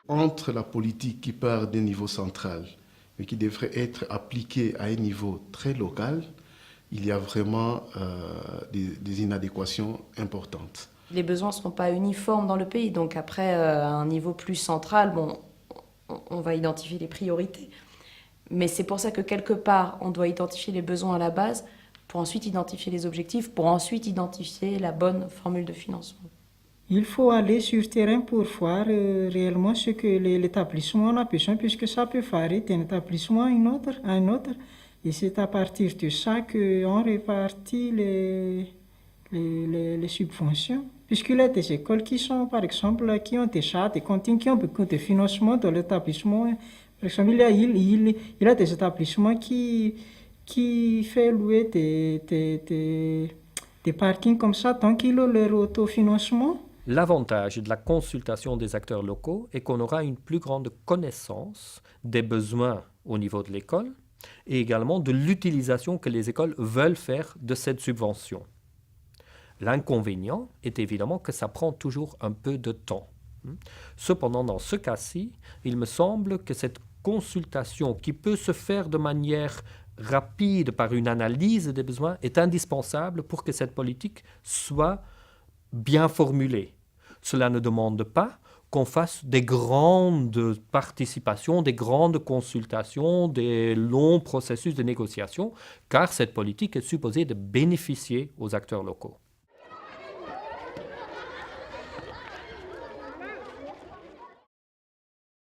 entre la politique qui part d'un niveau central, mais qui devrait être appliquée à un niveau très local, il y a vraiment des inadéquations importantes. Les besoins ne seront pas uniformes dans le pays, donc après, à un niveau plus central, bon, on va identifier les priorités. Mais c'est pour ça que quelque part, on doit identifier les besoins à la base, pour ensuite identifier les objectifs, pour ensuite identifier la bonne formule de financement. Il faut aller sur terrain pour voir réellement ce que l'établissement a besoin, puisque ça peut varier d'un établissement à un autre. Et c'est à partir de ça qu'on répartit les subventions. Puisqu'il y a des écoles qui sont, par exemple, qui ont déjà des cantines, qui ont beaucoup de financement dans l'établissement. Par exemple, il y a des établissements qui font louer des parkings comme ça, tant qu'ils ont leur autofinancement. L'avantage de la consultation des acteurs locaux est qu'on aura une plus grande connaissance des besoins au niveau de l'école et également de l'utilisation que les écoles veulent faire de cette subvention. L'inconvénient est évidemment que ça prend toujours un peu de temps. Cependant, dans ce cas-ci, il me semble que cette consultation qui peut se faire de manière rapide par une analyse des besoins est indispensable pour que cette politique soit bien formulée. Cela ne demande pas qu'on fasse des grandes participations, des grandes consultations, des longs processus de négociation, car cette politique est supposée de bénéficier aux acteurs locaux.